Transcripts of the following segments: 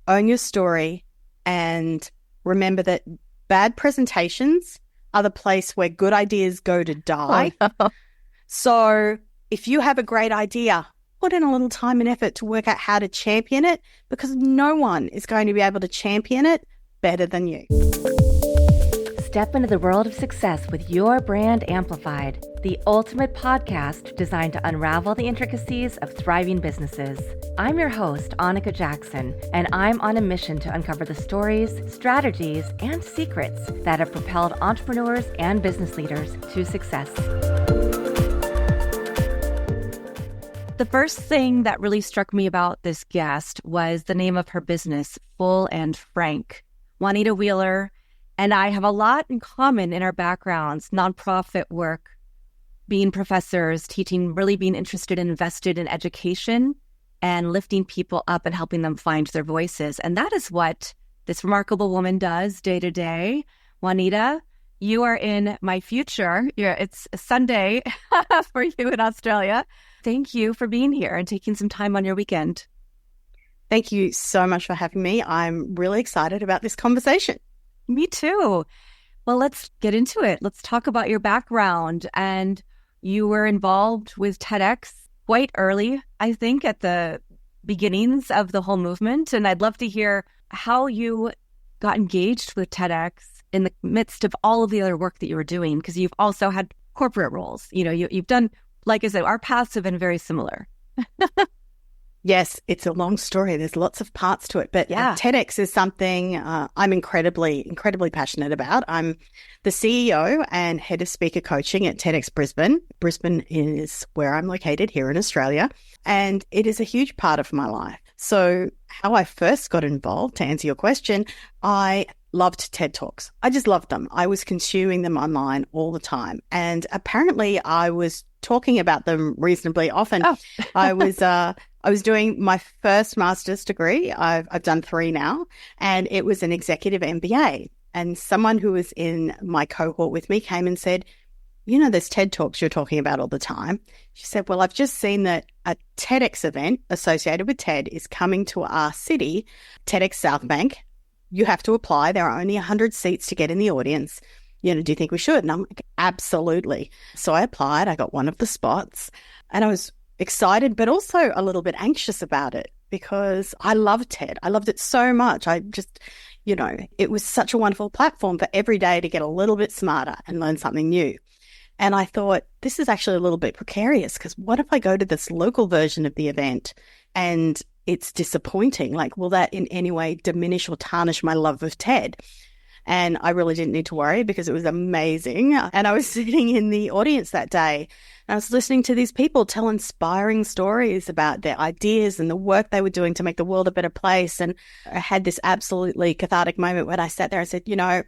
own your story, and remember that bad presentations are the place where good ideas go to die. Oh, no. So if you have a great idea, put in a little time and effort to work out how to champion it, because no one is going to be able to champion it better than you. Step into the world of success with your brand amplified, the ultimate podcast designed to unravel the intricacies of thriving businesses. I'm your host, Annika Jackson, and I'm on a mission to uncover the stories, strategies, and secrets that have propelled entrepreneurs and business leaders to success. The first thing that really struck me about this guest was the name of her business, Full and Frank. Juanita Wheeler and I have a lot in common in our backgrounds: nonprofit work, being professors, teaching, really being interested and invested in education and lifting people up and helping them find their voices. And that is what this remarkable woman does day to day. Juanita, you are in my future. It's Sunday for you in Australia. Thank you for being here and taking some time on your weekend. Thank you so much for having me. I'm really excited about this conversation. Me too. Well, let's get into it. Let's talk about your background. And you were involved with TEDx quite early, I think, at the beginnings of the whole movement. And I'd love to hear how you got engaged with TEDx in the midst of all of the other work that you were doing, because you've also had corporate roles. You know, you've done, like I said, our paths have been very similar. Yes, it's a long story. There's lots of parts to it, but Yeah. TEDx is something I'm incredibly passionate about. I'm the CEO and head of speaker coaching at TEDx Brisbane. Brisbane is where I'm located here in Australia, and it is a huge part of my life. So how I first got involved, to answer your question, I loved TED Talks. I just loved them. I was consuming them online all the time. And apparently I was talking about them reasonably often. Oh. I was doing my first master's degree. I've done 3 now, and it was an executive MBA. And someone who was in my cohort with me came and said, "You know, those TED Talks you're talking about all the time." She said, "Well, I've just seen that a TEDx event associated with TED is coming to our city, TEDx South Bank. You have to apply. There are only 100 seats to get in the audience. You know, do you think we should?" And I'm like, absolutely. So I applied. I got one of the spots, and I was excited, but also a little bit anxious about it because I loved TED. I loved it so much. I just, you know, it was such a wonderful platform for every day to get a little bit smarter and learn something new. And I thought, this is actually a little bit precarious, because what if I go to this local version of the event and it's disappointing? Like, will that in any way diminish or tarnish my love of TED? And I really didn't need to worry, because it was amazing. And I was sitting in the audience that day, and I was listening to these people tell inspiring stories about their ideas and the work they were doing to make the world a better place. And I had this absolutely cathartic moment when I sat there and said, you know,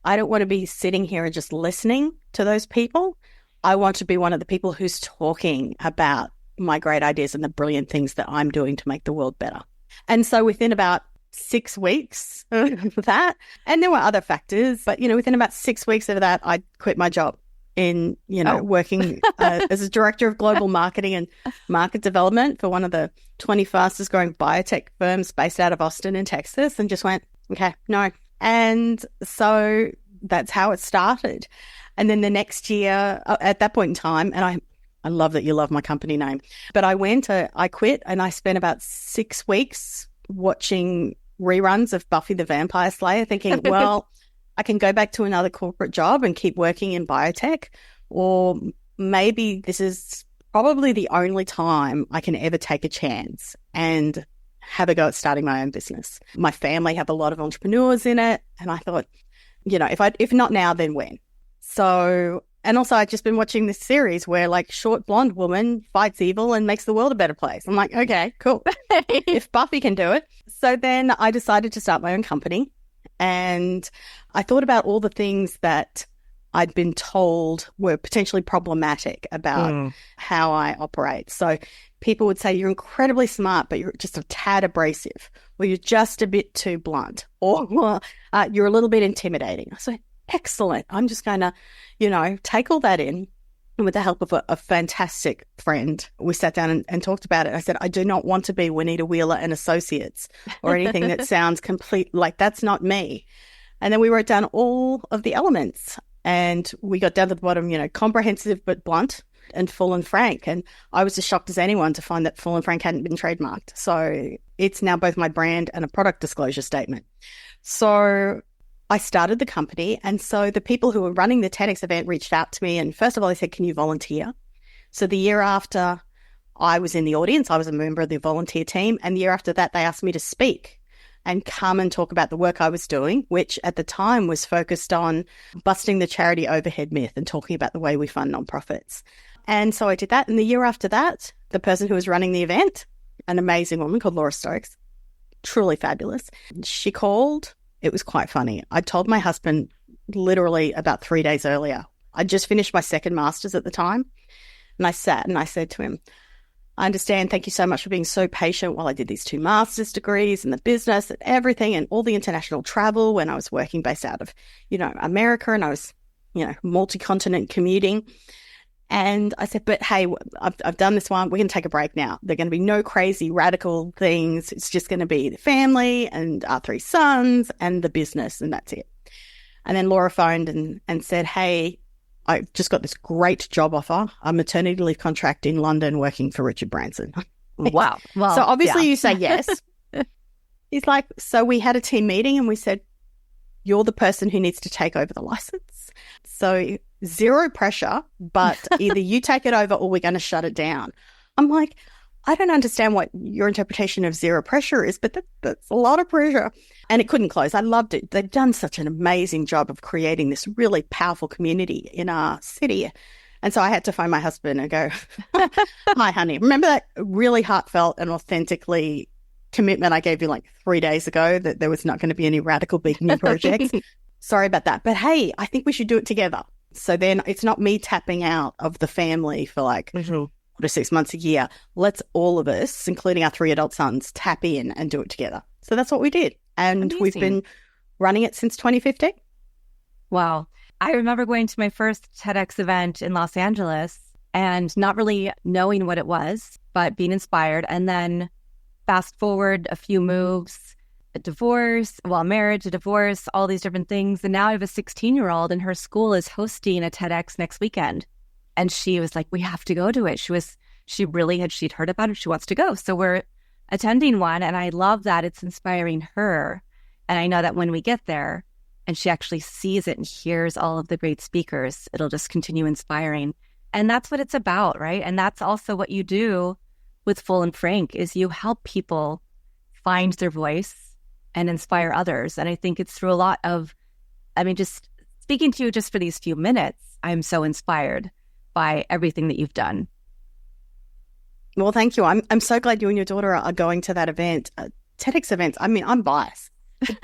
I don't want to be sitting here and just listening to those people. I want to be one of the people who's talking about my great ideas and the brilliant things that I'm doing to make the world better. And so within about 6 weeks of that, and there were other factors, but, you know, within about 6 weeks of that, I quit my job in, you know, working as a director of global marketing and market development for one of the 20 fastest growing biotech firms based out of Austin in Texas, and just went, okay, no. And so that's how it started. And then the next year, at that point in time, and I love that you love my company name, but I quit, and I spent about 6 weeks watching reruns of Buffy the Vampire Slayer, thinking, well, I can go back to another corporate job and keep working in biotech, or maybe this is probably the only time I can ever take a chance and have a go at starting my own business. My family have a lot of entrepreneurs in it, and I thought, you know, if not now, then when? So, and also I'd just been watching this series where, like, short blonde woman fights evil and makes the world a better place. I'm like, okay, cool. If Buffy can do it. So then I decided to start my own company, and I thought about all the things that I'd been told were potentially problematic about how I operate. So people would say, you're incredibly smart, but you're just a tad abrasive, or you're just a bit too blunt, or you're a little bit intimidating. I said, excellent. I'm just going to, you know, take all that in And with the help of a fantastic friend, we sat down and talked about it. I said, I do not want to be Juanita Wheeler and Associates or anything that sounds complete, like that's not me. And then we wrote down all of the elements and we got down to the bottom, comprehensive but blunt and full and frank. And I was as shocked as anyone to find that full and frank hadn't been trademarked. So it's now both my brand and a product disclosure statement. So I started the company. And so the people who were running the TEDx event reached out to me. And first of all, they said, can you volunteer? So the year after I was in the audience, I was a member of the volunteer team. And the year after that, they asked me to speak and come and talk about the work I was doing, which at the time was focused on busting the charity overhead myth and talking about the way we fund nonprofits. And so I did that. And the year after that, the person who was running the event, an amazing woman called Laura Stokes, truly fabulous, she called. It was quite funny. I told my husband literally about 3 days earlier. I'd just finished my second master's at the time. And I sat and I said to him, I understand. Thank you so much for being so patient while I did these 2 master's degrees and the business and everything and all the international travel when I was working based out of, America, and I was, multi-continent commuting. And I said, but hey, I've done this one. We're going to take a break now. There are going to be no crazy radical things. It's just going to be the family and our 3 sons and the business, and that's it. And then Laura phoned and said, hey, I've just got this great job offer, a maternity leave contract in London working for Richard Branson. Wow. Well, so obviously you say yes. He's like, so we had a team meeting and we said, you're the person who needs to take over the license. So 0 pressure, but either you take it over or we're going to shut it down. I'm like, I don't understand what your interpretation of 0 pressure is, but that's a lot of pressure. And it couldn't close. I loved it. They've done such an amazing job of creating this really powerful community in our city. And so I had to phone my husband and go, hi, honey, remember that really heartfelt and authentically commitment I gave you like 3 days ago that there was not going to be any radical big new projects? Sorry about that. But hey, I think we should do it together. So then it's not me tapping out of the family for like 4 to 6 months a year. Let's all of us, including our 3 adult sons, tap in and do it together. So that's what we did. And Amazing. We've been running it since 2015. Wow. I remember going to my first TEDx event in Los Angeles and not really knowing what it was, but being inspired. And then fast forward a few moves, a divorce, marriage, a divorce, all these different things. And now I have a 16-year-old and her school is hosting a TEDx next weekend. And she was like, we have to go to it. She'd heard about it. She wants to go. So we're attending one. And I love that it's inspiring her. And I know that when we get there and she actually sees it and hears all of the great speakers, it'll just continue inspiring. And that's what it's about, right? And that's also what you do with Full and Frank is you help people find their voice and inspire others. And I think it's through a lot of, just speaking to you just for these few minutes, I'm so inspired by everything that you've done. Well, thank you. I'm so glad you and your daughter are going to that event. TEDx events, I'm biased.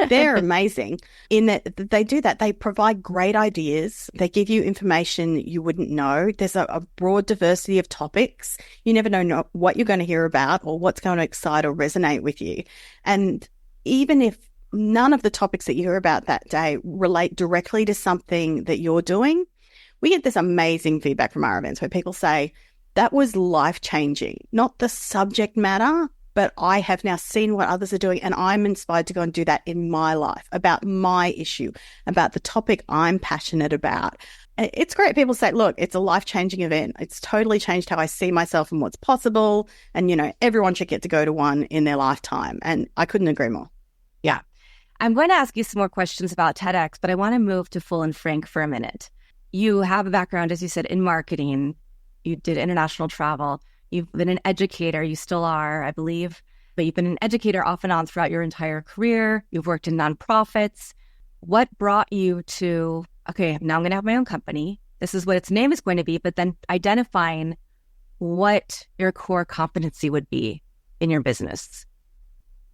They're amazing in that they do that. They provide great ideas. They give you information you wouldn't know. There's a broad diversity of topics. You never know what you're going to hear about or what's going to excite or resonate with you. And even if none of the topics that you hear about that day relate directly to something that you're doing, we get this amazing feedback from our events where people say, that was life-changing, not the subject matter, but I have now seen what others are doing and I'm inspired to go and do that in my life, about my issue, about the topic I'm passionate about. It's great. People say, look, it's a life-changing event. It's totally changed how I see myself and what's possible. And, everyone should get to go to one in their lifetime. And I couldn't agree more. Yeah. I'm going to ask you some more questions about TEDx, but I want to move to Full and Frank for a minute. You have a background, as you said, in marketing. You did international travel. You've been an educator. You still are, I believe. But you've been an educator off and on throughout your entire career. You've worked in nonprofits. What brought you to, okay, now I'm going to have my own company. This is what its name is going to be, but then identifying what your core competency would be in your business?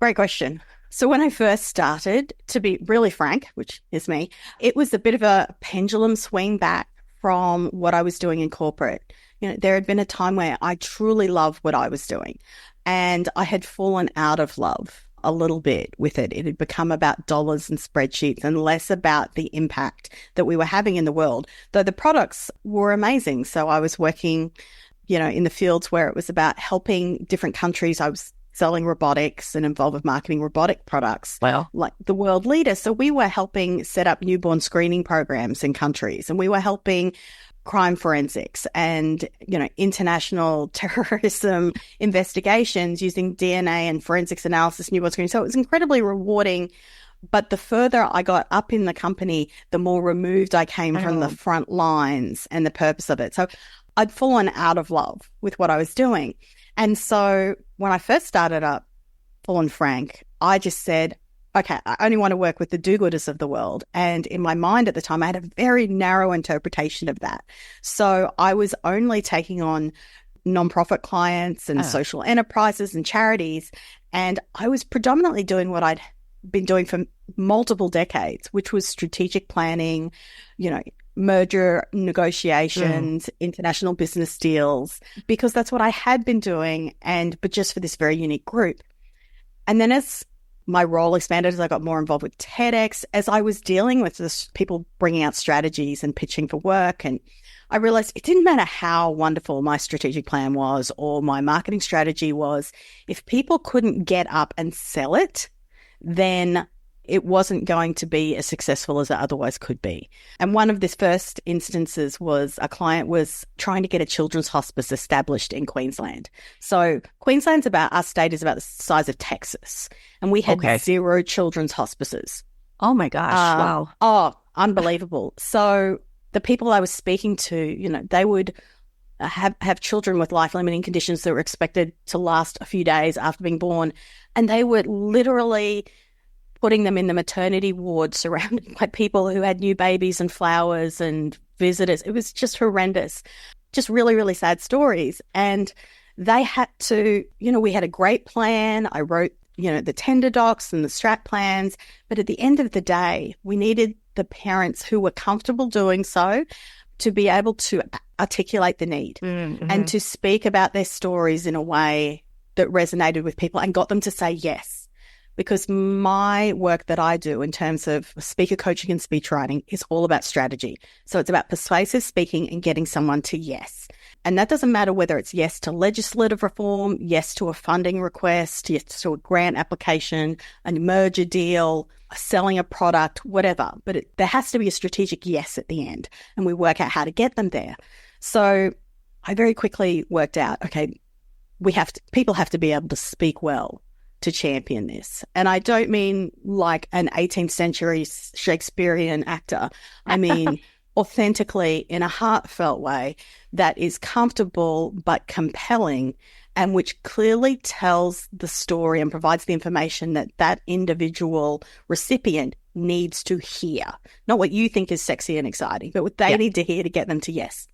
Great question. So when I first started, to be really frank, which is me, it was a bit of a pendulum swing back from what I was doing in corporate. There had been a time where I truly loved what I was doing and I had fallen out of love. a little bit with it. It had become about dollars and spreadsheets and less about the impact that we were having in the world, though the products were amazing. So I was working, in the fields where it was about helping different countries. I was selling robotics and involved with marketing robotic products, like the world leader. So we were helping set up newborn screening programs in countries, and we were helping crime forensics and, international terrorism investigations using DNA and forensics analysis, newborn screening. So it was incredibly rewarding. But the further I got up in the company, the more removed I came from the front lines and the purpose of it. So I'd fallen out of love with what I was doing. And so when I first started up Full and Frank, I just said, okay, I only want to work with the do-gooders of the world. And in my mind at the time, I had a very narrow interpretation of that. So I was only taking on nonprofit clients and social enterprises and charities. And I was predominantly doing what I'd been doing for multiple decades, which was strategic planning, merger negotiations, international business deals, because that's what I had been doing, but just for this very unique group. And then as my role expanded, as I got more involved with TEDx, as I was dealing with this, people bringing out strategies and pitching for work, and I realized it didn't matter how wonderful my strategic plan was or my marketing strategy was. If people couldn't get up and sell it, then it wasn't going to be as successful as it otherwise could be. And one of the first instances was a client was trying to get a children's hospice established in Queensland. So Queensland's our state is about the size of Texas. And we had 0 children's hospices. Oh my gosh. Wow. Oh, unbelievable. So the people I was speaking to, they would have children with life-limiting conditions that were expected to last a few days after being born. And they were literally putting them in the maternity ward surrounded by people who had new babies and flowers and visitors. It was just horrendous, just really, really sad stories. And they had to, we had a great plan. I wrote, the tender docs and the strat plans. But at the end of the day, we needed the parents who were comfortable doing so to be able to articulate the need and to speak about their stories in a way that resonated with people and got them to say yes. Because my work that I do in terms of speaker coaching and speech writing is all about strategy. So it's about persuasive speaking and getting someone to yes. And that doesn't matter whether it's yes to legislative reform, yes to a funding request, yes to a grant application, a merger deal, selling a product, whatever. But there has to be a strategic yes at the end. And we work out how to get them there. So I very quickly worked out, okay, people have to be able to speak well to champion this. And I don't mean like an 18th century Shakespearean actor. I mean authentically in a heartfelt way that is comfortable but compelling and which clearly tells the story and provides the information that individual recipient needs to hear. Not what you think is sexy and exciting, but what they need to hear to get them to yes.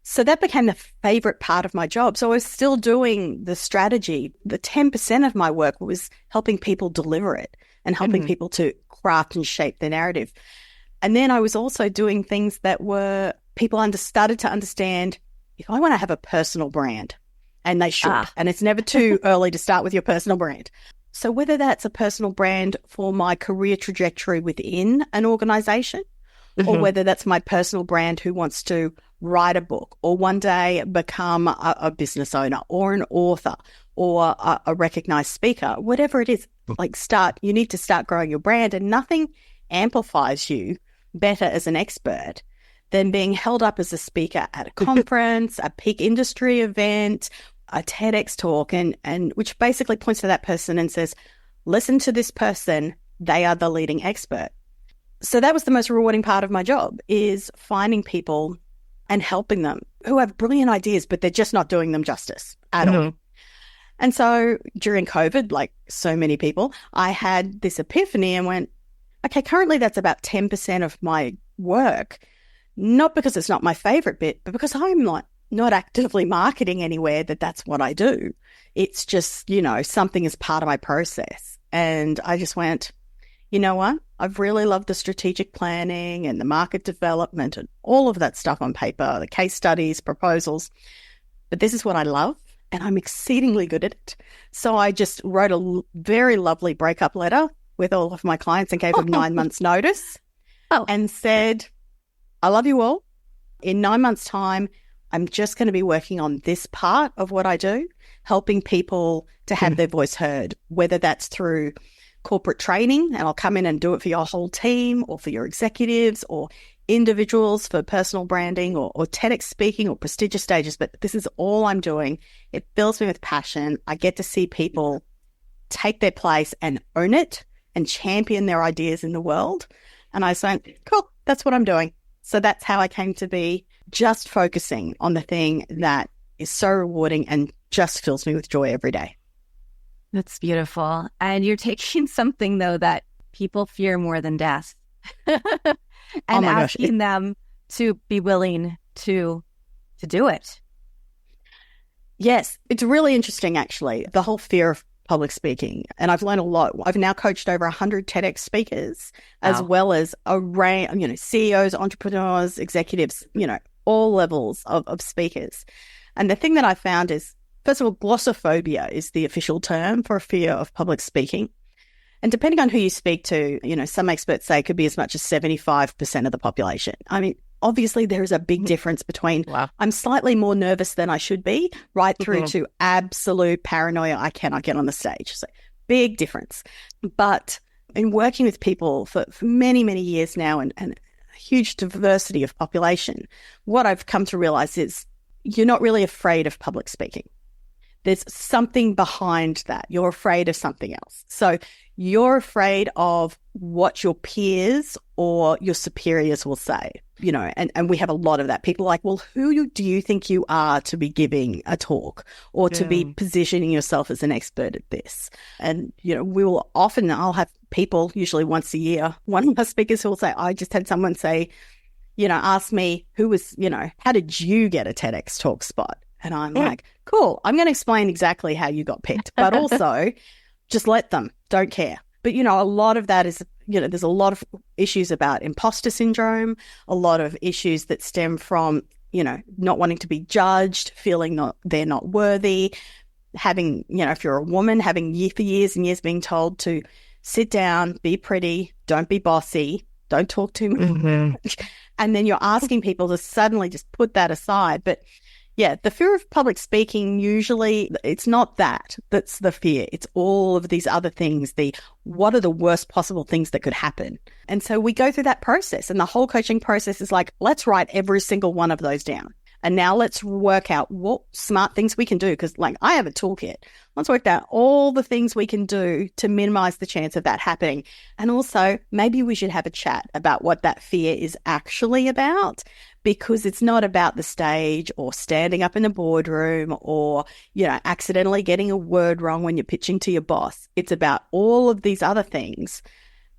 So that became the favorite part of my job. So I was still doing the strategy. The 10% of my work was helping people deliver it and helping people to craft and shape the narrative. And then I was also doing things that were people started to understand, if I want to have a personal brand, and they should, and it's never too early to start with your personal brand. So whether that's a personal brand for my career trajectory within an organization, or whether that's my personal brand who wants to write a book or one day become a business owner or an author or a recognized speaker, whatever it is, you need to start growing your brand. And nothing amplifies you better as an expert than being held up as a speaker at a conference, a peak industry event, a TEDx talk, and which basically points to that person and says, listen to this person, they are the leading expert. So that was the most rewarding part of my job, is finding people and helping them who have brilliant ideas, but they're just not doing them justice at all. And so during COVID, like so many people, I had this epiphany and went, okay, currently that's about 10% of my work, not because it's not my favorite bit, but because I'm not actively marketing anywhere that's what I do. It's just, something is part of my process. And I just went, you know what? I've really loved the strategic planning and the market development and all of that stuff on paper, the case studies, proposals. But this is what I love. and I'm exceedingly good at it. So I just wrote a very lovely breakup letter with all of my clients and gave them 9 months notice and said, I love you all. In 9 months' time, I'm just going to be working on this part of what I do, helping people to have their voice heard, whether that's through corporate training, and I'll come in and do it for your whole team or for your executives or individuals for personal branding or TEDx speaking or prestigious stages. But this is all I'm doing. It fills me with passion. I get to see people take their place and own it and champion their ideas in the world. And I say, cool, that's what I'm doing. So that's how I came to be just focusing on the thing that is so rewarding and just fills me with joy every day. That's beautiful. And you're taking something, though, that people fear more than death and asking them to be willing to do it. Yes, it's really interesting, actually, the whole fear of public speaking. And I've learned a lot. I've now coached over 100 TEDx speakers, as well as a range, CEOs, entrepreneurs, executives, all levels of speakers. And the thing that I found is, first of all, glossophobia is the official term for a fear of public speaking. And depending on who you speak to, some experts say it could be as much as 75% of the population. I mean, obviously there is a big difference between I'm slightly more nervous than I should be, right through to absolute paranoia, I cannot get on the stage. So big difference. But in working with people for many, many years now and a huge diversity of population, what I've come to realize is you're not really afraid of public speaking. There's something behind that. You're afraid of something else. So you're afraid of what your peers or your superiors will say, and we have a lot of that. People are like, well, who do you think you are to be giving a talk or to be positioning yourself as an expert at this? And, I'll have people usually once a year, one of my speakers who will say, I just had someone say, ask me how did you get a TEDx talk spot? And I'm like, cool, I'm going to explain exactly how you got picked, but also just let them, don't care. But, a lot of that is, there's a lot of issues about imposter syndrome, a lot of issues that stem from, not wanting to be judged, feeling they're not worthy, having, if you're a woman, having for years and years being told to sit down, be pretty, don't be bossy, don't talk too much. And then you're asking people to suddenly just put that aside. But yeah, the fear of public speaking, usually it's not that's the fear. It's all of these other things, what are the worst possible things that could happen? And so we go through that process, and the whole coaching process is like, let's write every single one of those down. And now let's work out what smart things we can do. Because I have a toolkit. Let's work out all the things we can do to minimize the chance of that happening. And also maybe we should have a chat about what that fear is actually about, because it's not about the stage or standing up in the boardroom or, accidentally getting a word wrong when you're pitching to your boss. It's about all of these other things.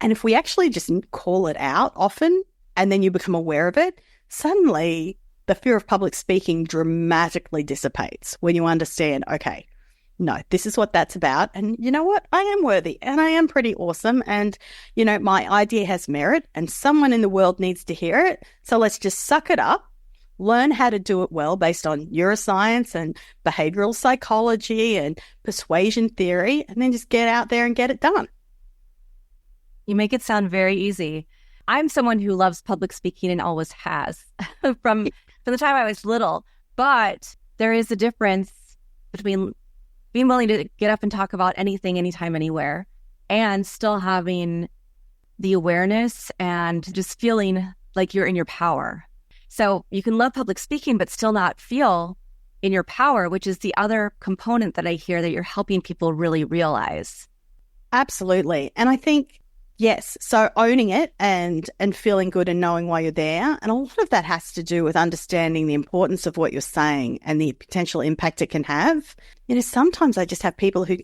And if we actually just call it out often and then you become aware of it, suddenly the fear of public speaking dramatically dissipates when you understand, okay, no, this is what that's about. And you know what? I am worthy and I am pretty awesome. And, my idea has merit and someone in the world needs to hear it. So let's just suck it up, learn how to do it well based on neuroscience and behavioral psychology and persuasion theory, and then just get out there and get it done. You make it sound very easy. I'm someone who loves public speaking and always has from the time I was little. But there is a difference between being willing to get up and talk about anything, anytime, anywhere, and still having the awareness and just feeling like you're in your power. So you can love public speaking, but still not feel in your power, which is the other component that I hear that you're helping people really realize. Absolutely. And I think, yes, so owning it and feeling good and knowing why you're there. And a lot of that has to do with understanding the importance of what you're saying and the potential impact it can have. Sometimes I just have people who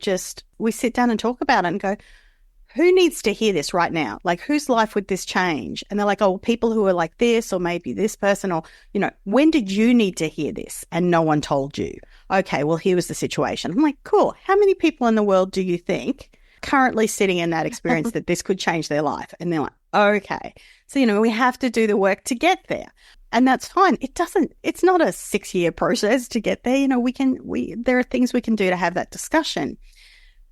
we sit down and talk about it and go, who needs to hear this right now? Like, whose life would this change? And they're like, oh, people who are like this, or maybe this person, or, when did you need to hear this and no one told you? Okay, well, here was the situation. I'm like, cool. How many people in the world do you think currently sitting in that experience that this could change their life? And they're like, Okay. So, we have to do the work to get there. And that's fine. It's not a 6-year process to get there. There are things we can do to have that discussion.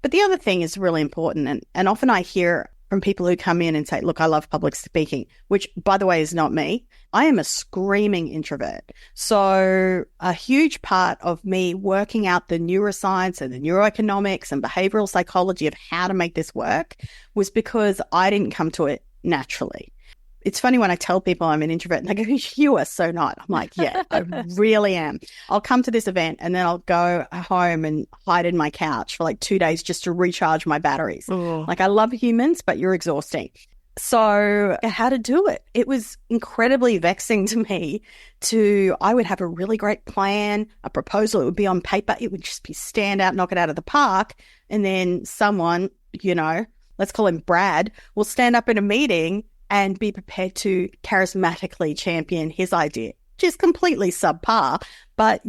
But the other thing is really important. And often I hear from people who come in and say, look, I love public speaking, which, by the way, is not me. I am a screaming introvert. So a huge part of me working out the neuroscience and the neuroeconomics and behavioral psychology of how to make this work was because I didn't come to it naturally. It's funny when I tell people I'm an introvert and they go, you are so not. I'm like, yeah, I really am. I'll come to this event and then I'll go home and hide in my couch for like 2 days just to recharge my batteries. Ooh. Like, I love humans, but you're exhausting. So how to do it? It was incredibly vexing to me I would have a really great plan, a proposal. It would be on paper. It would just be stand out, knock it out of the park. And then someone, let's call him Brad, will stand up in a meeting and be prepared to charismatically champion his idea, which is completely subpar. But,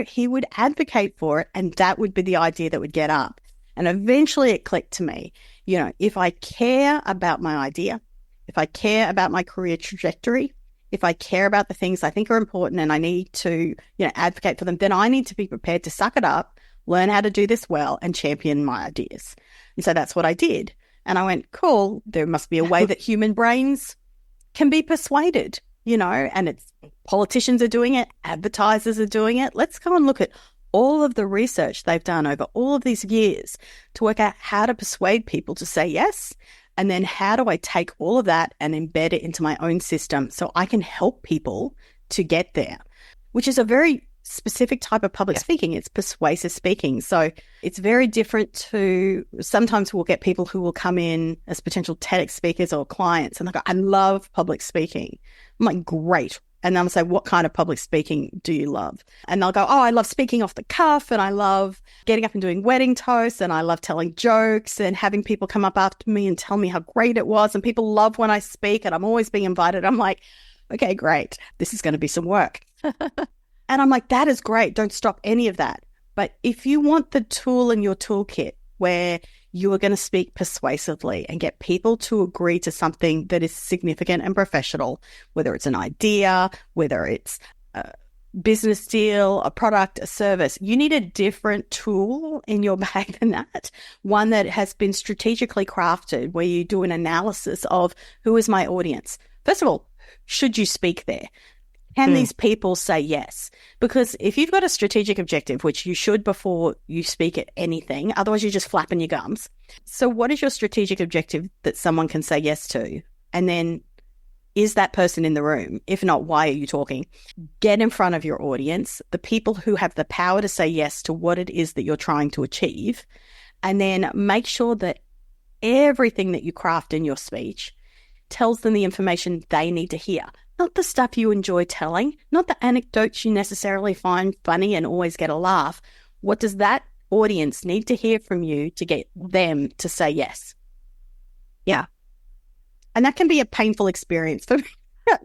he would advocate for it, and that would be the idea that would get up. And eventually it clicked to me, if I care about my idea, if I care about my career trajectory, if I care about the things I think are important and I need to, advocate for them, then I need to be prepared to suck it up, learn how to do this well, and champion my ideas. And so that's what I did. And I went, cool, there must be a way that human brains can be persuaded, and it's politicians are doing it, advertisers are doing it. Let's go and look at all of the research they've done over all of these years to work out how to persuade people to say yes. And then how do I take all of that and embed it into my own system so I can help people to get there, which is a very specific type of public speaking. It's persuasive speaking. So it's very different to, sometimes we'll get people who will come in as potential TEDx speakers or clients and they go, I love public speaking. I'm like, great. And I'll say, what kind of public speaking do you love? And they'll go, oh, I love speaking off the cuff, and I love getting up and doing wedding toasts, and I love telling jokes and having people come up after me and tell me how great it was. And people love when I speak and I'm always being invited. I'm like, okay, great. This is going to be some work. And I'm like, that is great. Don't stop any of that. But if you want the tool in your toolkit where you are going to speak persuasively and get people to agree to something that is significant and professional, whether it's an idea, whether it's a business deal, a product, a service, you need a different tool in your bag than that. One that has been strategically crafted where you do an analysis of who is my audience. First of all, should you speak there? Can these people say yes? Because if you've got a strategic objective, which you should before you speak at anything, otherwise you're just flapping your gums. So what is your strategic objective that someone can say yes to? And then is that person in the room? If not, why are you talking? Get in front of your audience, the people who have the power to say yes to what it is that you're trying to achieve, and then make sure that everything that you craft in your speech tells them the information they need to hear. Not the stuff you enjoy telling, not the anecdotes you necessarily find funny and always get a laugh. What does that audience need to hear from you to get them to say yes? Yeah. And that can be a painful experience for me.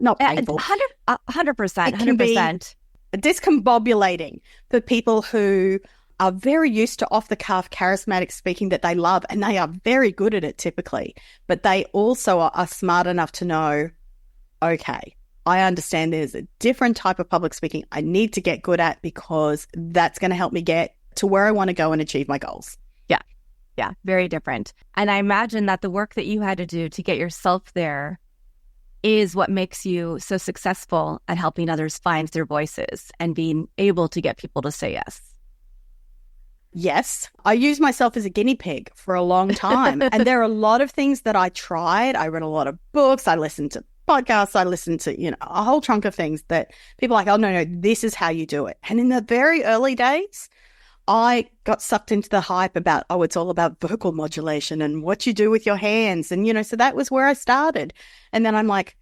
Not painful. 100%. It can be discombobulating for people who are very used to off-the-cuff charismatic speaking that they love, and they are very good at it typically. But they also are smart enough to know, okay, I understand there's a different type of public speaking I need to get good at because that's going to help me get to where I want to go and achieve my goals. Yeah, very different. And I imagine that the work that you had to do to get yourself there is what makes you so successful at helping others find their voices and being able to get people to say yes. Yes, I used myself as a guinea pig for a long time. And there are a lot of things that I tried. I read a lot of books. I listened to podcasts. I listened to, a whole chunk of things that people are like, oh, no, this is how you do it. And in the very early days, I got sucked into the hype about, it's all about vocal modulation and what you do with your hands. And, so that was where I started. And then I'm like,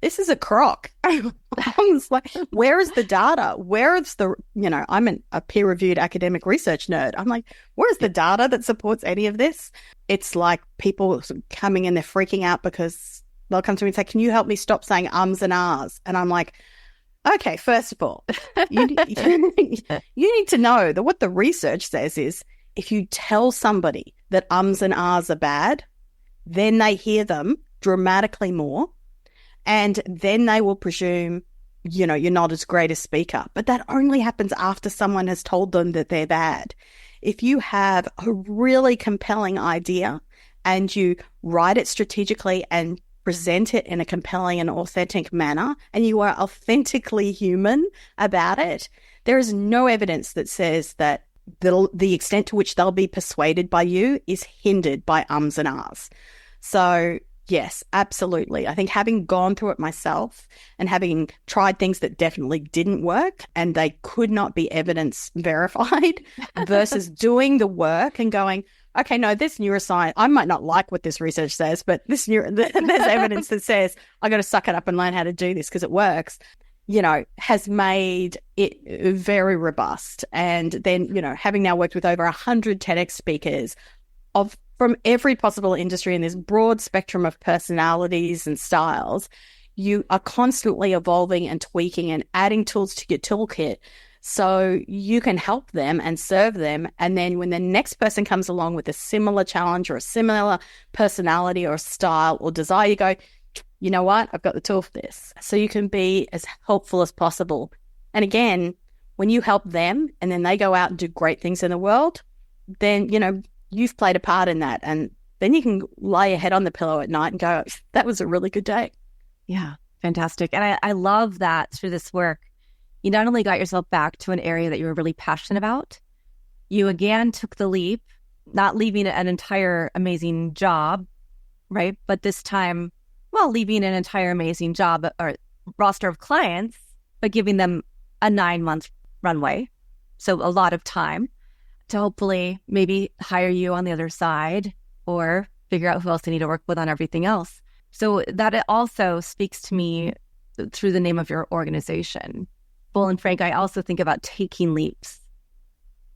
this is a crock. I was like, where is the data? Where is the, I'm a peer-reviewed academic research nerd. I'm like, where's the data that supports any of this? It's like people coming in, they're freaking out because they'll come to me and say, can you help me stop saying ums and ahs? And I'm like, okay, first of all, you need to know that what the research says is if you tell somebody that ums and ahs are bad, then they hear them dramatically more. And then they will presume, you know, you're not as great a speaker. But that only happens after someone has told them that they're bad. If you have a really compelling idea and you write it strategically and present it in a compelling and authentic manner, and you are authentically human about it, there is no evidence that says that the extent to which they'll be persuaded by you is hindered by ums and ahs. So yes, absolutely. I think having gone through it myself and having tried things that definitely didn't work and they could not be evidence verified versus doing the work and going, okay, no, this neuroscience, I might not like what this research says, but there's evidence that says I got to suck it up and learn how to do this because it works, you know, has made it very robust. And then, you know, having now worked with over 100 TEDx speakers from every possible industry in this broad spectrum of personalities and styles, you are constantly evolving and tweaking and adding tools to your toolkit so you can help them and serve them. And then when the next person comes along with a similar challenge or a similar personality or style or desire, you go, you know what, I've got the tool for this. So you can be as helpful as possible. And again, when you help them and then they go out and do great things in the world, then, you know, you've played a part in that. And then you can lie your head on the pillow at night and go, that was a really good day. Yeah, fantastic. And I love that through this work, you not only got yourself back to an area that you were really passionate about, you again took the leap, not leaving an entire amazing job, right? But this time, well, leaving an entire amazing job or roster of clients, but giving them a 9-month runway. So a lot of time to hopefully maybe hire you on the other side or figure out who else they need to work with on everything else. So that it also speaks to me through the name of your organization. Full and frank, I also think about taking leaps,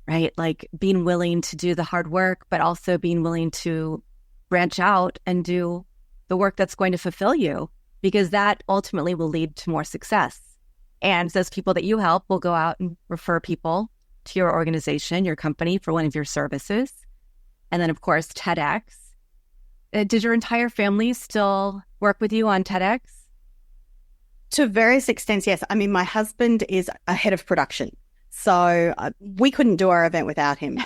right? Like being willing to do the hard work, but also being willing to branch out and do the work that's going to fulfill you, because that ultimately will lead to more success. And those people that you help will go out and refer people to your organization, your company, for one of your services. And then, of course, TEDx. Did your entire family still work with you on TEDx? To various extents, yes. I mean, my husband is a head of production. So we couldn't do our event without him.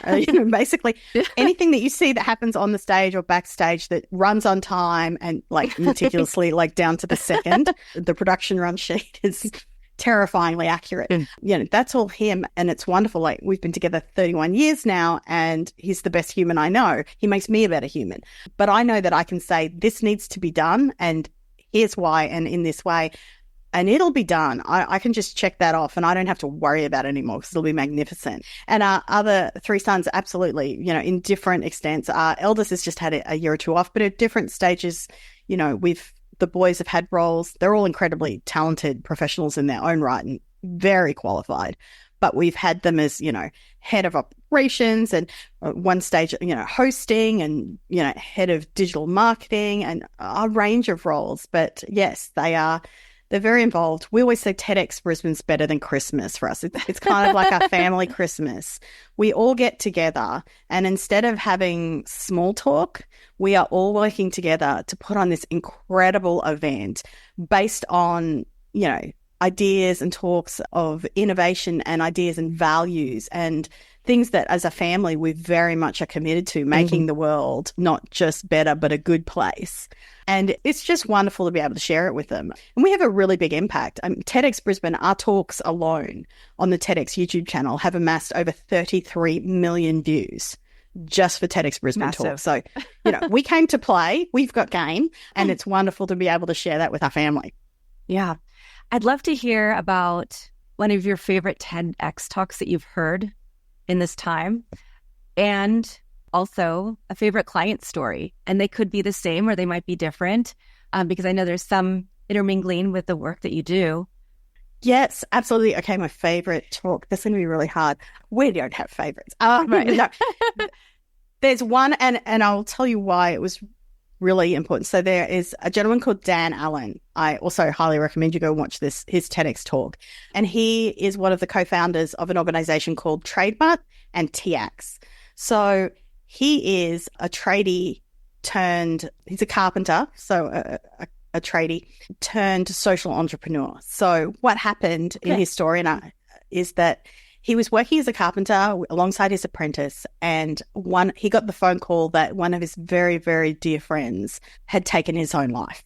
Basically, anything that you see that happens on the stage or backstage that runs on time and like meticulously, like down to the second, the production run sheet is terrifyingly accurate. You know, that's all him, and it's wonderful. Like, we've been together 31 years now, and he's the best human I know. He makes me a better human. But I know that I can say this needs to be done, and here's why, and in this way, and it'll be done. I can just check that off, and I don't have to worry about it anymore because it'll be magnificent. And our other 3 sons, absolutely, you know, in different extents. Our eldest has just had a year or 2 off, but at different stages, you know, the boys have had roles. They're all incredibly talented professionals in their own right and very qualified. But we've had them as, you know, head of operations and one stage, you know, hosting and, you know, head of digital marketing and a range of roles. But yes, they're very involved. We always say TEDx Brisbane's better than Christmas for us. It's kind of like our family Christmas. We all get together, and instead of having small talk, we are all working together to put on this incredible event based on, you know, ideas and talks of innovation and ideas and values and things that as a family we very much are committed to, making the world not just better but a good place. And it's just wonderful to be able to share it with them. And we have a really big impact. TEDx Brisbane, our talks alone on the TEDx YouTube channel have amassed over 33 million views just for TEDx Brisbane talks. So, you know, we came to play, we've got game, and it's wonderful to be able to share that with our family. Yeah. I'd love to hear about one of your favorite TEDx talks that you've heard in this time, and also a favorite client story. And they could be the same or they might be different, because I know there's some intermingling with the work that you do. Yes, absolutely. Okay, my favorite talk. This is going to be really hard. We don't have favorites. Right. No. There's one, and I'll tell you why it was really important. So there is a gentleman called Dan Allen. I also highly recommend you go watch his TEDx talk. And he is one of the co-founders of an organization called Trademark and TEDx. So he is a tradie he's a carpenter, so a tradie, turned social entrepreneur. So what happened in his story is that he was working as a carpenter alongside his apprentice, and he got the phone call that one of his very, very dear friends had taken his own life.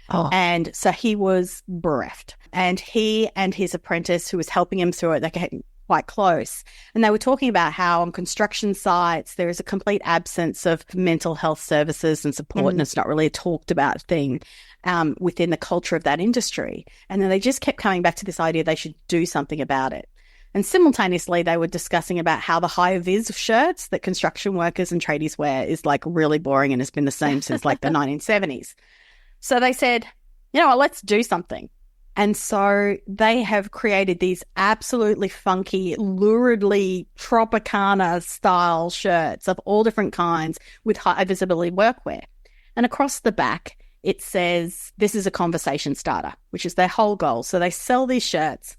Oh. And so he was bereft. And he and his apprentice, who was helping him through it, they came quite close. And they were talking about how on construction sites, there is a complete absence of mental health services and support, and it's not really a talked about thing within the culture of that industry. And then they just kept coming back to this idea they should do something about it. And simultaneously, they were discussing about how the high-vis shirts that construction workers and tradies wear is like really boring and has been the same since like the 1970s. So they said, you know what, let's do something. And so they have created these absolutely funky, luridly Tropicana-style shirts of all different kinds with high-visibility workwear. And across the back, it says, this is a conversation starter, which is their whole goal. So they sell these shirts.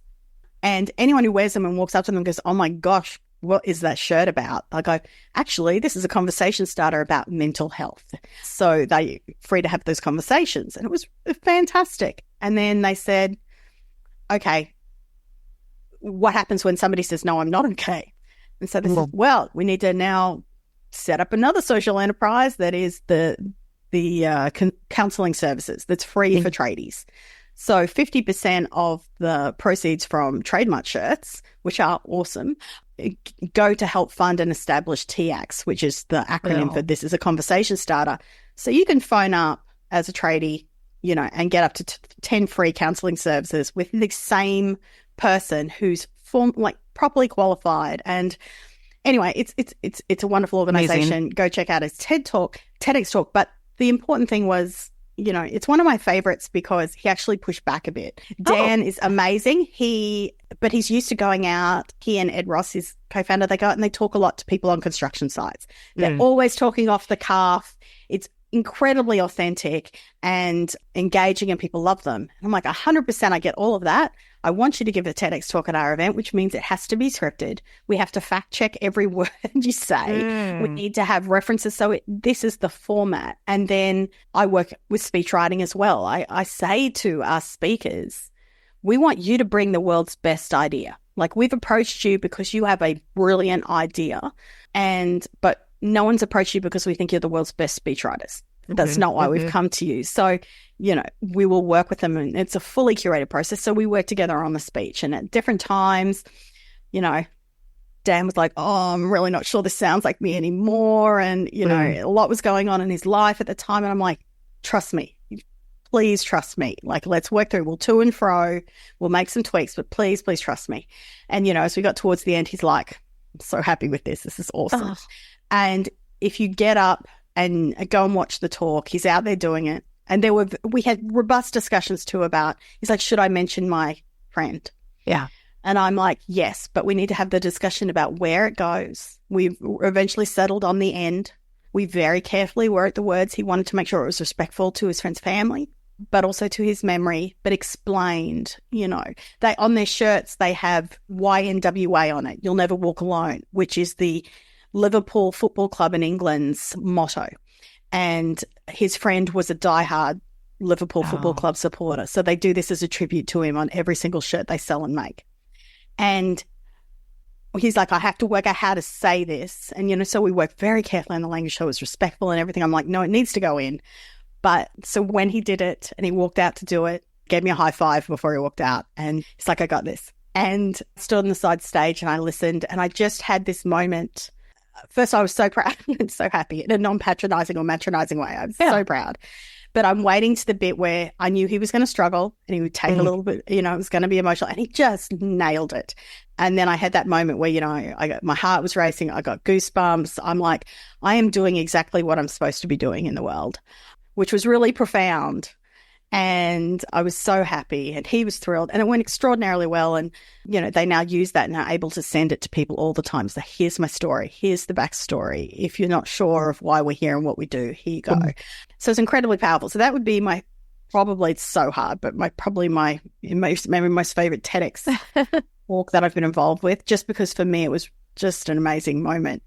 And anyone who wears them and walks up to them goes, oh my gosh, what is that shirt about? I go, actually, this is a conversation starter about mental health. So they're free to have those conversations. And it was fantastic. And then they said, okay, what happens when somebody says, no, I'm not okay? And so they said, well, we need to now set up another social enterprise that is the counselling services that's free for tradies. So 50% of the proceeds from trademark shirts, which are awesome, go to help fund and establish TEDx, which is the acronym for This is a Conversation Starter. So you can phone up as a tradie, you know, and get up to 10 free counselling services with the same person who's properly qualified. And anyway, it's a wonderful organization. Amazing. Go check out his TEDx talk. But the important thing was, you know, it's one of my favorites because he actually pushed back a bit. Dan is amazing. But he's used to going out. He and Ed Ross, his co-founder, they go out and they talk a lot to people on construction sites. They're always talking off the cuff. It's incredibly authentic and engaging, and people love them. And I'm like, 100%, I get all of that. I want you to give a TEDx talk at our event, which means it has to be scripted. We have to fact check every word you say. We need to have references. So this is the format. And then I work with speech writing as well. I say to our speakers, we want you to bring the world's best idea. Like, we've approached you because you have a brilliant idea, but no one's approached you because we think you're the world's best speech writers. That's not why we've come to you. So, you know, we will work with them, and it's a fully curated process. So we work together on the speech, and at different times, you know, Dan was like, oh, I'm really not sure this sounds like me anymore. And, you know, a lot was going on in his life at the time. And I'm like, trust me, please trust me. Like, let's work through. We'll to and fro. We'll make some tweaks, but please trust me. And, you know, as we got towards the end, he's like, I'm so happy with this. This is awesome. Oh. And if you get up and go and watch the talk, he's out there doing it. And we had robust discussions too about, he's like, should I mention my friend? Yeah. And I'm like, yes, but we need to have the discussion about where it goes. We've eventually settled on the end. We very carefully worded the words. He wanted to make sure it was respectful to his friend's family, but also to his memory, but explained, you know, on their shirts, they have YNWA on it. You'll never walk alone, which is the Liverpool Football Club in England's motto. And his friend was a diehard Liverpool Football Club supporter. So they do this as a tribute to him on every single shirt they sell and make. And he's like, I have to work out how to say this. And, you know, so we worked very carefully on the language so it was respectful and everything. I'm like, no, it needs to go in. But so when he did it and he walked out to do it, gave me a high five before he walked out. And he's like, I got this. And stood on the side stage and I listened, and I just had this moment. First, I was so proud and so happy in a non-patronizing or matronizing way. I'm so proud. But I'm waiting to the bit where I knew he was going to struggle and he would take a little bit, you know, it was going to be emotional, and he just nailed it. And then I had that moment where, you know, my heart was racing. I got goosebumps. I'm like, I am doing exactly what I'm supposed to be doing in the world, which was really profound. And I was so happy, and he was thrilled, and it went extraordinarily well. And, you know, they now use that and are able to send it to people all the time. So here's my story. Here's the backstory. If you're not sure of why we're here and what we do, here you go. So it's incredibly powerful. So that would be probably it's so hard, but my most favorite TEDx walk that I've been involved with, just because for me it was just an amazing moment.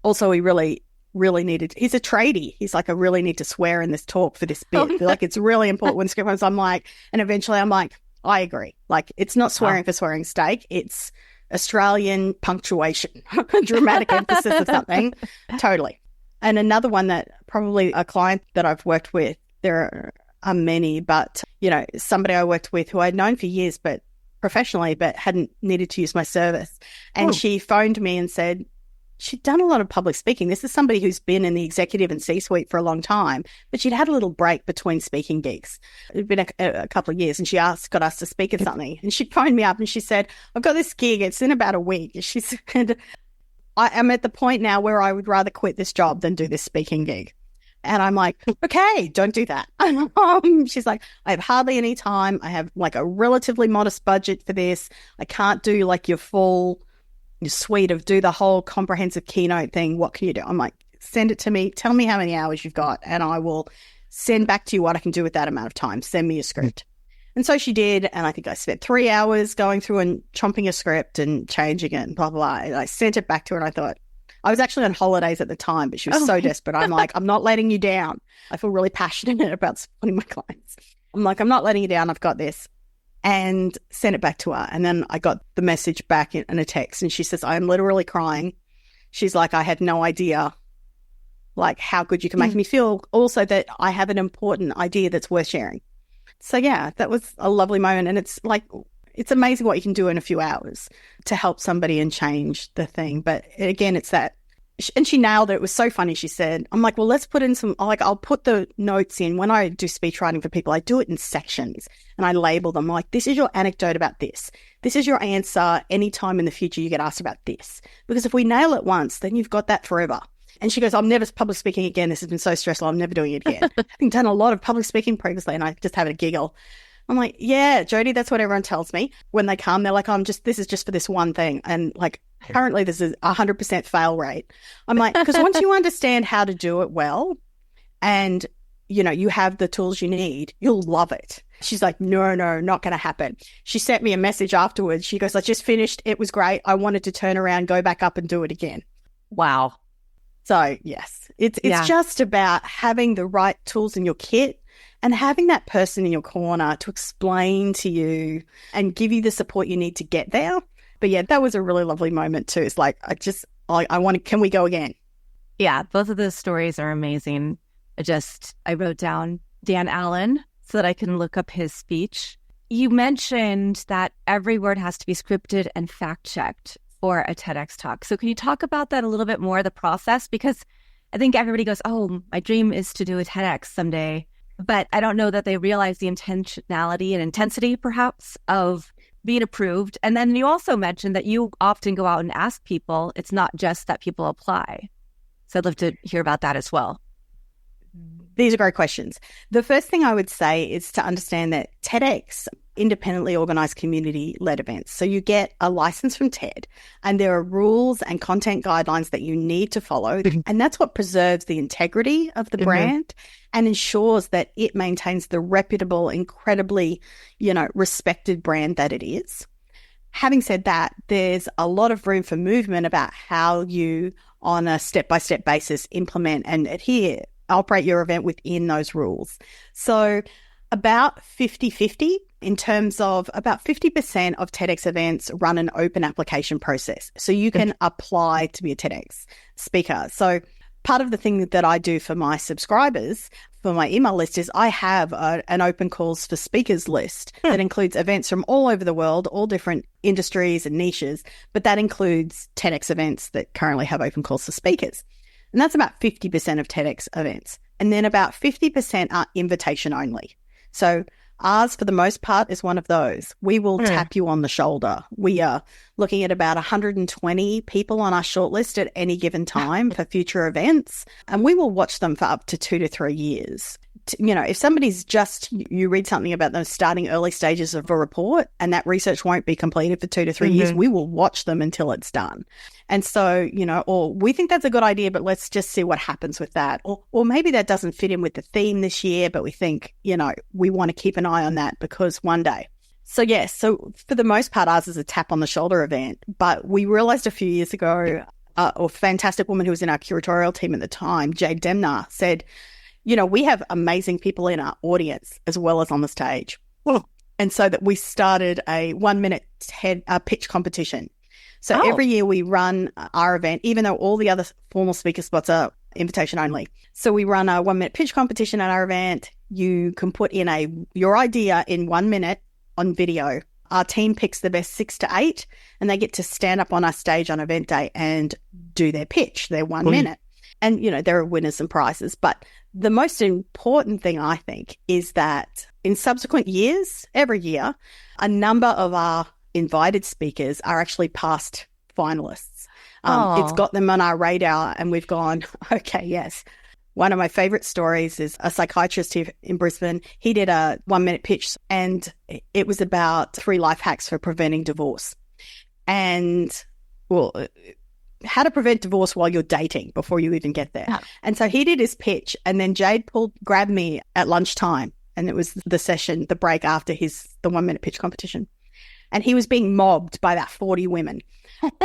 Also, he really really needed, he's a tradie. He's like, I really need to swear in this talk for this bit. Like, it's really important when script comes. I'm like, and eventually I'm like, I agree. Like, it's not swearing for swearing's sake. It's Australian punctuation, dramatic emphasis of something. Totally. And another one that probably a client that I've worked with, there are many, but, you know, somebody I worked with who I'd known for years, but professionally, but hadn't needed to use my service. And she phoned me and said, she'd done a lot of public speaking. This is somebody who's been in the executive and C-suite for a long time, but she'd had a little break between speaking gigs. It'd been a couple of years, and she got us to speak at something. And she phoned me up and she said, I've got this gig. It's in about a week. She said, I am at the point now where I would rather quit this job than do this speaking gig. And I'm like, okay, don't do that. She's like, I have hardly any time. I have like a relatively modest budget for this. I can't do like your full suite of do the whole comprehensive keynote thing. What can you do? I'm like, send it to me. Tell me how many hours you've got, and I will send back to you what I can do with that amount of time. Send me a script. And so she did. And I think I spent 3 hours going through and chomping a script and changing it and blah, blah, blah. And I sent it back to her, and I thought, I was actually on holidays at the time, but she was so desperate. I'm like, I'm not letting you down. I feel really passionate about supporting my clients. I'm like, I'm not letting you down. I've got this. And sent it back to her. And then I got the message back in a text, and she says, I'm literally crying. She's like, I had no idea like how good you can make me feel. Also that I have an important idea that's worth sharing. So yeah, that was a lovely moment. And it's like, it's amazing what you can do in a few hours to help somebody and change the thing. But again, it's that. And she nailed it. It was so funny. She said, I'm like, well, let's put in some, like, I'll put the notes in. When I do speech writing for people, I do it in sections and I label them like, this is your anecdote about this. This is your answer anytime in the future you get asked about this. Because if we nail it once, then you've got that forever. And she goes, I'm never public speaking again. This has been so stressful. I'm never doing it again. Having done a lot of public speaking previously, and I just have a giggle. I'm like, yeah, Jody, that's what everyone tells me. When they come, they're like, this is just for this one thing. And like, currently this is 100% fail rate. I'm like, because once you understand how to do it well and, you know, you have the tools you need, you'll love it. She's like, no, not going to happen. She sent me a message afterwards. She goes, I just finished. It was great. I wanted to turn around, go back up and do it again. Wow. So yes, it's just about having the right tools in your kit and having that person in your corner to explain to you and give you the support you need to get there. But yeah, that was a really lovely moment too. It's like, I want to, can we go again? Yeah, both of those stories are amazing. I wrote down Dan Allen so that I can look up his speech. You mentioned that every word has to be scripted and fact-checked for a TEDx talk. So can you talk about that a little bit more, the process? Because I think everybody goes, oh, my dream is to do a TEDx someday. But I don't know that they realize the intentionality and intensity, perhaps, of being approved. And then you also mentioned that you often go out and ask people. It's not just that people apply. So I'd love to hear about that as well. These are great questions. The first thing I would say is to understand that TEDx, independently organized community-led events. So you get a license from TED, and there are rules and content guidelines that you need to follow. And that's what preserves the integrity of the brand and ensures that it maintains the reputable, incredibly, respected brand that it is. Having said that, there's a lot of room for movement about how you, on a step-by-step basis, implement and operate your event within those rules. So about 50-50 in terms of about 50% of TEDx events run an open application process. So you can apply to be a TEDx speaker. So part of the thing that I do for my subscribers, for my email list, is I have an open calls for speakers list that includes events from all over the world, all different industries and niches, but that includes TEDx events that currently have open calls for speakers. And that's about 50% of TEDx events. And then about 50% are invitation only. So ours, for the most part, is one of those. We will tap you on the shoulder. We are looking at about 120 people on our shortlist at any given time for future events. And we will watch them for up to 2 to 3 years. If somebody's you read something about them starting early stages of a report and that research won't be completed for 2 to 3 years, we will watch them until it's done. And so, or we think that's a good idea, but let's just see what happens with that. Or maybe that doesn't fit in with the theme this year, but we think, we want to keep an eye on that because one day. So yes, so for the most part, ours is a tap on the shoulder event, but we realized a few years ago, or fantastic woman who was in our curatorial team at the time, Jade Demnar, said, we have amazing people in our audience as well as on the stage. And so that we started a 1-minute pitch competition. So every year we run our event, even though all the other formal speaker spots are invitation only. So we run a 1-minute pitch competition at our event. You can put in your idea in 1 minute on video. Our team picks the best 6 to 8, and they get to stand up on our stage on event day and do their pitch, their 1 minute. And, there are winners and prizes. But the most important thing, I think, is that in subsequent years, every year, a number of our invited speakers are actually past finalists. It's got them on our radar, and we've gone, okay, yes. One of my favorite stories is a psychiatrist here in Brisbane. He did a 1-minute pitch, and it was about 3 life hacks for preventing divorce. And, how to prevent divorce while you're dating before you even get there. Yeah. And so he did his pitch, and then Jade grabbed me at lunchtime, and it was the break after the 1-minute pitch competition. And he was being mobbed by about 40 women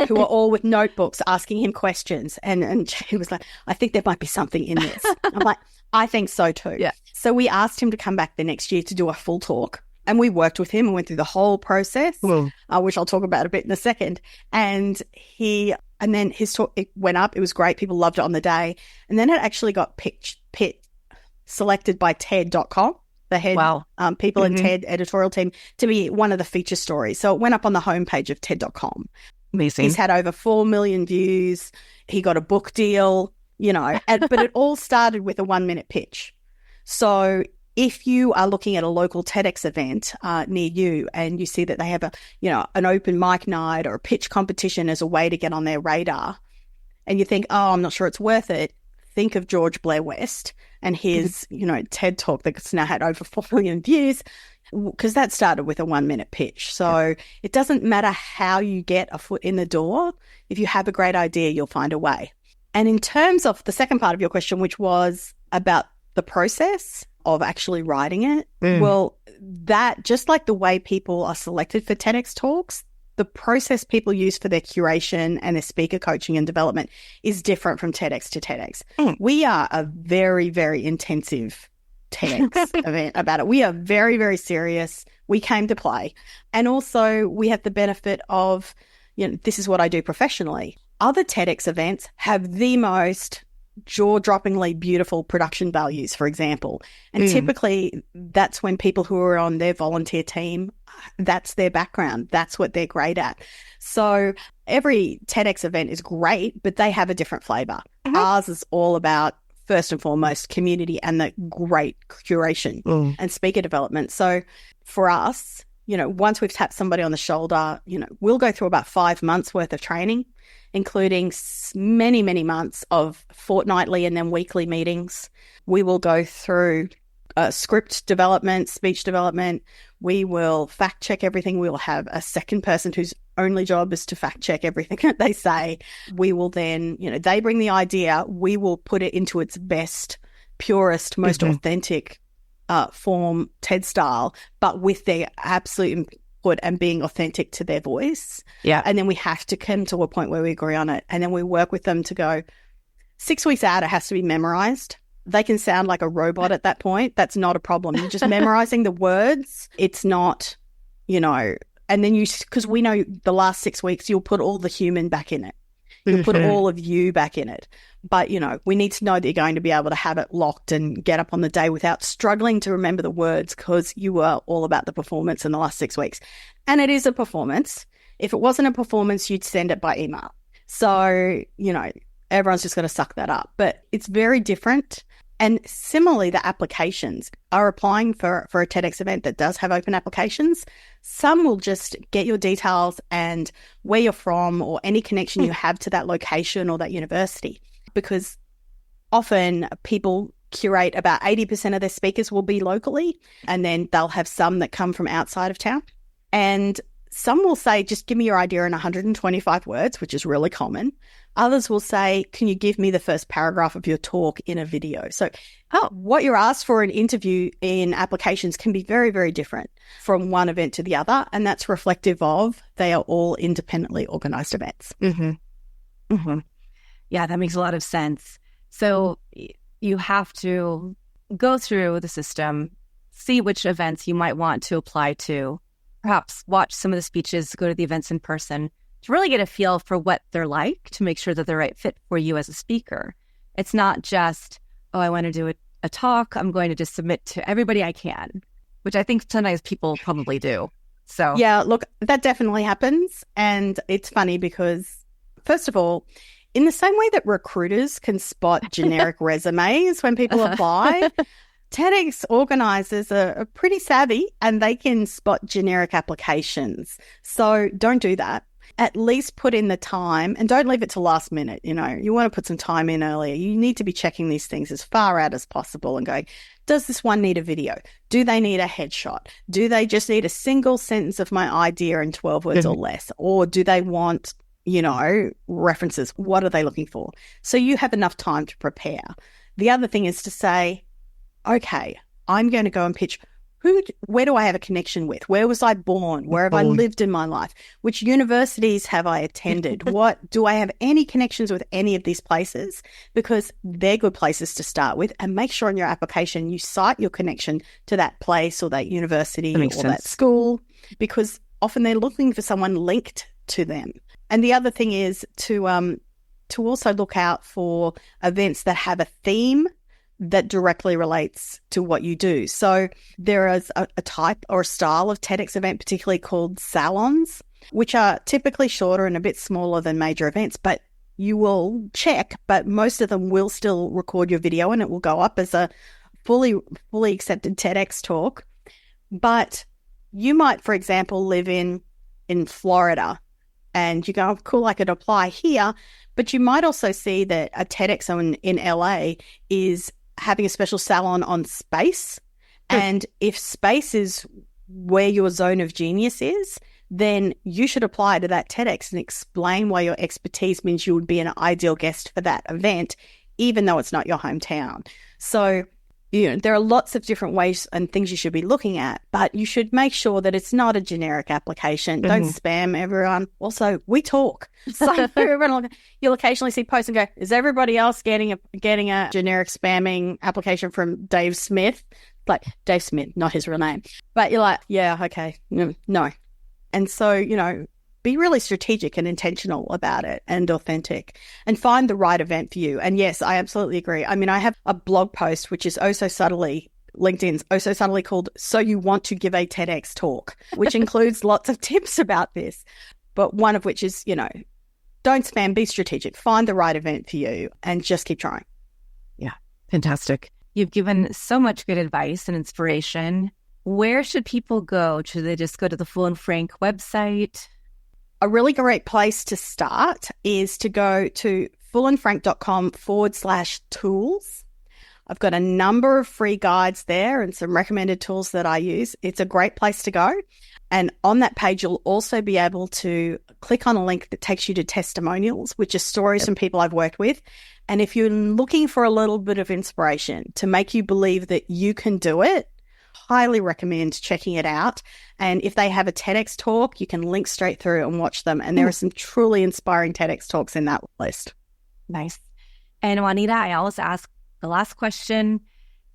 who were all with notebooks asking him questions. And he was like, I think there might be something in this. I'm like, I think so too. Yeah. So we asked him to come back the next year to do a full talk. And we worked with him and went through the whole process, which I'll talk about a bit in a second. And then his talk, it went up. It was great. People loved it on the day. And then it actually got selected by TED.com. The head people in TED editorial team to be one of the feature stories. So it went up on the homepage of TED.com. Amazing. He's had over 4 million views. He got a book deal, but it all started with a 1-minute pitch. So if you are looking at a local TEDx event near you and you see that they have an open mic night or a pitch competition as a way to get on their radar, and you think, I'm not sure it's worth it, think of George Blair West and his, TED Talk that's now had over 4 million views, because that started with a 1-minute pitch. So it doesn't matter how you get a foot in the door. If you have a great idea, you'll find a way. And in terms of the second part of your question, which was about the process of actually writing it, well, that just like the way people are selected for TEDx talks, the process people use for their curation and their speaker coaching and development is different from TEDx to TEDx. We are a very, very intensive TEDx event about it. We are very, very serious. We came to play. And also we have the benefit of, this is what I do professionally. Other TEDx events have the most jaw-droppingly beautiful production values, for example. And typically that's when people who are on their volunteer team, that's their background. That's what they're great at. So every TEDx event is great, but they have a different flavor. Ours is all about, first and foremost, community and the great curation and speaker development. So for us, once we've tapped somebody on the shoulder, we'll go through about 5 months worth of training, including many, many months of fortnightly and then weekly meetings. We will go through script development, speech development. We will fact check everything. We will have a second person whose only job is to fact check everything that they say. We will then, they bring the idea. We will put it into its best, purest, most authentic form, TED style, but with their absolute input and being authentic to their voice. Yeah. And then we have to come to a point where we agree on it. And then we work with them to go 6 weeks out, it has to be memorized. They can sound like a robot at that point. That's not a problem. You're just memorizing the words. It's not, and then because we know the last 6 weeks, you'll put all the human back in it. You'll put all of you back in it. But, we need to know that you're going to be able to have it locked and get up on the day without struggling to remember the words, because you were all about the performance in the last 6 weeks. And it is a performance. If it wasn't a performance, you'd send it by email. So, everyone's just got to suck that up. But it's very different. And similarly, the applications are applying for a TEDx event that does have open applications. Some will just get your details and where you're from or any connection you have to that location or that university, because often people curate about 80% of their speakers will be locally, and then they'll have some that come from outside of town. And some will say, just give me your idea in 125 words, which is really common. Others will say, can you give me the first paragraph of your talk in a video? So what you're asked for in interview in applications can be very, very different from one event to the other. And that's reflective of they are all independently organised events. Yeah, that makes a lot of sense. So you have to go through the system, see which events you might want to apply to, perhaps watch some of the speeches, go to the events in person to really get a feel for what they're like to make sure that they're right fit for you as a speaker. It's not just, oh, I want to do a talk. I'm going to just submit to everybody I can, which I think sometimes people probably do. So yeah, look, that definitely happens. And it's funny because, first of all, in the same way that recruiters can spot generic resumes when people apply, TEDx organizers are pretty savvy and they can spot generic applications. So don't do that. At least put in the time and don't leave it to last minute. You know, you want to put some time in earlier. You need to be checking these things as far out as possible and going, does this one need a video? Do they need a headshot? Do they just need a single sentence of my idea in 12 words or less? Or do they want, you know, references? What are they looking for? So you have enough time to prepare. The other thing is to say, okay, I'm going to go and pitch. Where do I have a connection with? Where was I born? Where have I lived in my life? Which universities have I attended? What do I have any connections with any of these places? Because they're good places to start with. And make sure in your application you cite your connection to that place or that university or that school, because often they're looking for someone linked to them. And the other thing is to also look out for events that have a theme that directly relates to what you do. So there is a type or a style of TEDx event, particularly called salons, which are typically shorter and a bit smaller than major events, but you will check, but most of them will still record your video and it will go up as a fully accepted TEDx talk. But you might, for example, live in Florida and you go, oh, cool, I could apply here. But you might also see that a TEDx in LA is having a special salon on space. And if space is where your zone of genius is, then you should apply to that TEDx and explain why your expertise means you would be an ideal guest for that event, even though it's not your hometown. So, you know, there are lots of different ways and things you should be looking at, but you should make sure that it's not a generic application. Don't spam everyone. Also, we talk. So you'll occasionally see posts and go, is everybody else getting a generic spamming application from Dave Smith? Like Dave Smith, not his real name. But you're like, yeah, okay, no. And so, you know, be really strategic and intentional about it and authentic and find the right event for you. And yes, I absolutely agree. I mean, I have a blog post, which is LinkedIn's oh so subtly called So You Want to Give a TEDx Talk, which includes lots of tips about this. But one of which is, you know, don't spam, be strategic, find the right event for you and just keep trying. Yeah, fantastic. You've given so much good advice and inspiration. Where should people go? Should they just go to the Full and Frank website? A really great place to start is to go to fullandfrank.com/tools. I've got a number of free guides there and some recommended tools that I use. It's a great place to go. And on that page, you'll also be able to click on a link that takes you to testimonials, which are stories from people I've worked with. And if you're looking for a little bit of inspiration to make you believe that you can do it, highly recommend checking it out. And if they have a TEDx talk, you can link straight through and watch them. And there are some truly inspiring TEDx talks in that list. Nice. And Juanita, I always ask the last question.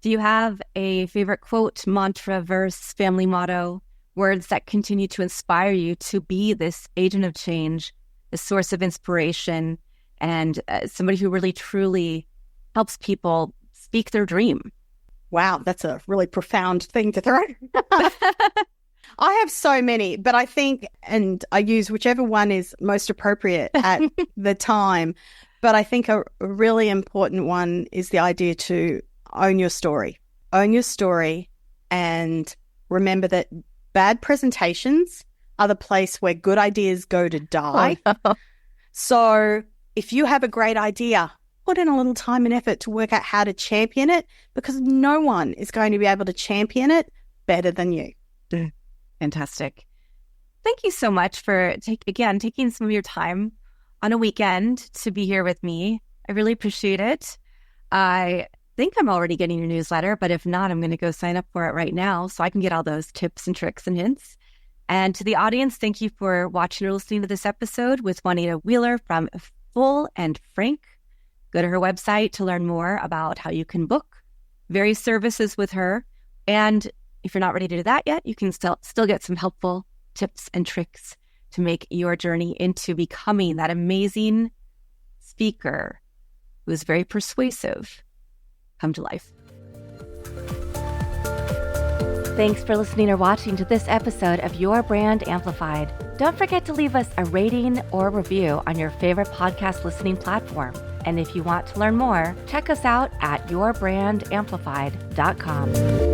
Do you have a favorite quote, mantra, verse, family motto, words that continue to inspire you to be this agent of change, a source of inspiration, and somebody who really truly helps people speak their dream? Wow, that's a really profound thing to throw. I have so many, but I think, and I use whichever one is most appropriate at the time, but I think a really important one is the idea to own your story. Own your story and remember that bad presentations are the place where good ideas go to die. Oh, no. So if you have a great idea, put in a little time and effort to work out how to champion it, because no one is going to be able to champion it better than you. Fantastic. Thank you so much for, taking some of your time on a weekend to be here with me. I really appreciate it. I think I'm already getting your newsletter, but if not, I'm going to go sign up for it right now so I can get all those tips and tricks and hints. And to the audience, thank you for watching or listening to this episode with Juanita Wheeler from Full and Frank. Go to her website to learn more about how you can book various services with her. And if you're not ready to do that yet, you can still get some helpful tips and tricks to make your journey into becoming that amazing speaker who is very persuasive come to life. Thanks for listening or watching to this episode of Your Brand Amplified. Don't forget to leave us a rating or review on your favorite podcast listening platform. And if you want to learn more, check us out at yourbrandamplified.com.